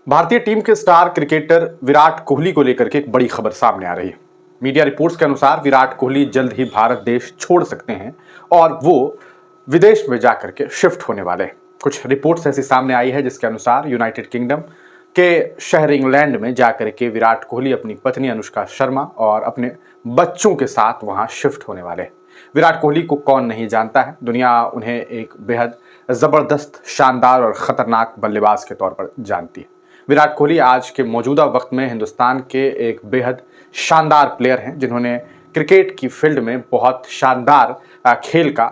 भारतीय टीम के star cricketer Virat Kohli को लेकर के एक बड़ी खबर सामने आ रही है। मीडिया रिपोर्ट्स के अनुसार विराट कोहली जल्द ही भारत देश छोड़ सकते हैं और वो विदेश में जाकर के शिफ्ट होने वाले हैं। कुछ रिपोर्ट्स ऐसी सामने आई है जिसके अनुसार यूनाइटेड किंगडम के शहर इंग्लैंड में जाकर के विराट कोहली अपनी पत्नी अनुष्का शर्मा और अपने बच्चों के साथ वहां शिफ्ट होने वाले हैं। विराट कोहली को कौन नहीं जानता है, दुनिया उन्हें एक बेहद जबरदस्त, शानदार और खतरनाक बल्लेबाज के तौर पर जानती है। विराट कोहली आज के मौजूदा वक्त में हिंदुस्तान के एक बेहद शानदार प्लेयर हैं जिन्होंने क्रिकेट की फील्ड में बहुत शानदार खेल का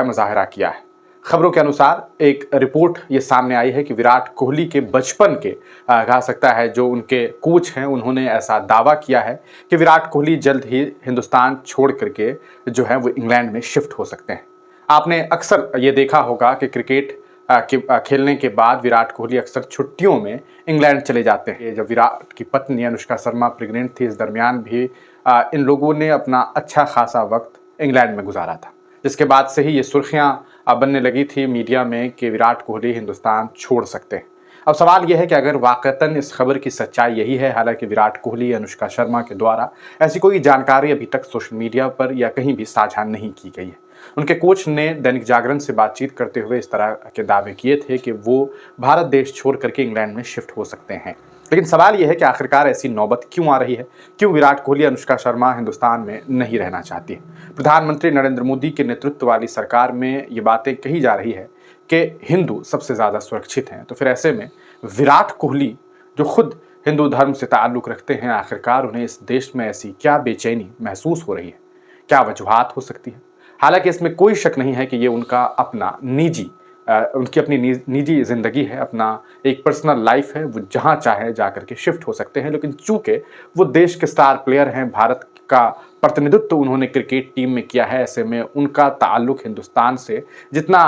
मुजाहरा किया है। खबरों के अनुसार एक रिपोर्ट ये सामने आई है कि विराट कोहली के बचपन के कहा सकता है जो उनके कोच हैं, उन्होंने ऐसा दावा किया है कि विराट कोहली जल्द ही हिंदुस्तान छोड़ करके वो इंग्लैंड में शिफ्ट हो सकते हैं। आपने अक्सर ये देखा होगा कि क्रिकेट खेलने के बाद विराट कोहली अक्सर छुट्टियों में इंग्लैंड चले जाते हैं। जब विराट की पत्नी अनुष्का शर्मा प्रेग्नेंट थी, इस दरमियान भी इन लोगों ने अपना अच्छा खासा वक्त इंग्लैंड में गुजारा था, जिसके बाद से ही ये सुर्खियां बनने लगी थी मीडिया में कि विराट कोहली हिंदुस्तान छोड़ सकते हैं। अब सवाल यह है कि अगर वाकईतन इस खबर की सच्चाई यही है, हालांकि विराट कोहली अनुष्का शर्मा के द्वारा ऐसी कोई जानकारी अभी तक सोशल मीडिया पर या कहीं भी साझा नहीं की गई है। उनके कोच ने दैनिक जागरण से बातचीत करते हुए इस तरह के दावे किए थे कि वो भारत देश छोड़ करके इंग्लैंड में शिफ्ट हो सकते हैं। लेकिन सवाल यह है कि आखिरकार ऐसी नौबत क्यों आ रही है, क्यों विराट कोहली अनुष्का शर्मा हिंदुस्तान में नहीं रहना चाहती है। प्रधानमंत्री नरेंद्र मोदी के नेतृत्व वाली सरकार में ये बातें कही जा रही है कि हिंदू सबसे ज़्यादा सुरक्षित हैं, तो फिर ऐसे में विराट कोहली जो खुद हिंदू धर्म से ताल्लुक़ रखते हैं, आखिरकार उन्हें इस देश में ऐसी क्या बेचैनी महसूस हो रही है, क्या वजूहात हो सकती है। हालांकि इसमें कोई शक नहीं है कि ये उनका अपना उनकी अपनी निजी ज़िंदगी है, अपना एक पर्सनल लाइफ है, वो जहाँ चाहे जा कर के शिफ्ट हो सकते हैं। लेकिन चूंकि वो देश के स्टार प्लेयर हैं, भारत का प्रतिनिधित्व उन्होंने क्रिकेट टीम में किया है, ऐसे में उनका ताल्लुक हिंदुस्तान से जितना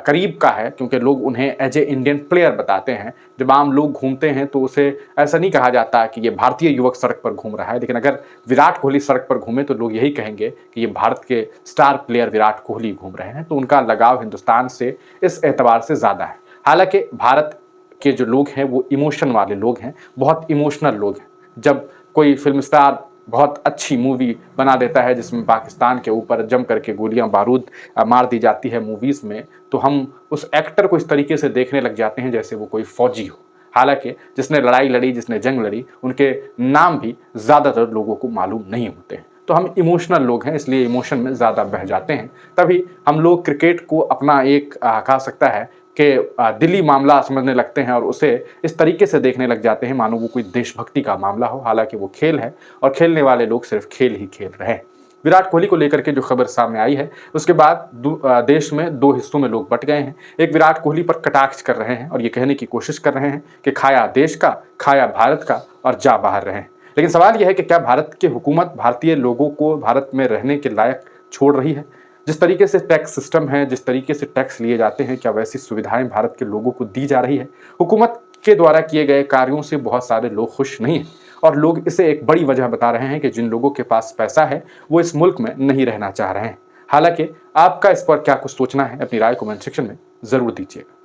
करीब का है, क्योंकि लोग उन्हें एज ए इंडियन प्लेयर बताते हैं। जब आम लोग घूमते हैं तो उसे ऐसा नहीं कहा जाता कि ये भारतीय युवक सड़क पर घूम रहा है, लेकिन अगर विराट कोहली सड़क पर घूमे तो लोग यही कहेंगे कि ये भारत के स्टार प्लेयर विराट कोहली घूम रहे हैं। तो उनका लगाव हिंदुस्तान से इस एतबार से ज़्यादा है। हालांकि भारत के जो लोग हैं वो इमोशन वाले लोग हैं, बहुत इमोशनल लोग हैं। जब कोई फिल्म स्टार बहुत अच्छी मूवी बना देता है जिसमें पाकिस्तान के ऊपर जम करके गोलियां बारूद मार दी जाती है मूवीज़ में, तो हम उस एक्टर को इस तरीके से देखने लग जाते हैं जैसे वो कोई फौजी हो। हालांकि जिसने लड़ाई लड़ी, जिसने जंग लड़ी, उनके नाम भी ज़्यादातर लोगों को मालूम नहीं होते हैं। तो हम इमोशनल लोग हैं, इसलिए इमोशन में ज़्यादा बह जाते हैं। तभी हम लोग क्रिकेट को अपना एक कहा सकता है कि दिली मामला समझने लगते हैं और उसे इस तरीके से देखने लग जाते हैं मानो वो कोई देशभक्ति का मामला हो। हालांकि वो खेल है और खेलने वाले लोग सिर्फ खेल ही खेल रहे हैं। विराट कोहली को लेकर के जो खबर सामने आई है उसके बाद देश में दो हिस्सों में लोग बट गए हैं। एक विराट कोहली पर कटाक्ष कर रहे हैं और ये कहने की कोशिश कर रहे हैं कि खाया देश का, खाया भारत का और जा बाहर रहे। लेकिन सवाल यह है कि क्या भारत की हुकूमत भारतीय लोगों को भारत में रहने के लायक छोड़ रही है? जिस तरीके से टैक्स सिस्टम है, जिस तरीके से टैक्स लिए जाते हैं, क्या वैसी सुविधाएं भारत के लोगों को दी जा रही है? हुकूमत के द्वारा किए गए कार्यों से बहुत सारे लोग खुश नहीं हैं और लोग इसे एक बड़ी वजह बता रहे हैं कि जिन लोगों के पास पैसा है वो इस मुल्क में नहीं रहना चाह रहे हैं। हालांकि आपका इस पर क्या कुछ सोचना है, अपनी राय कमेंट सेक्शन में ज़रूर दीजिएगा।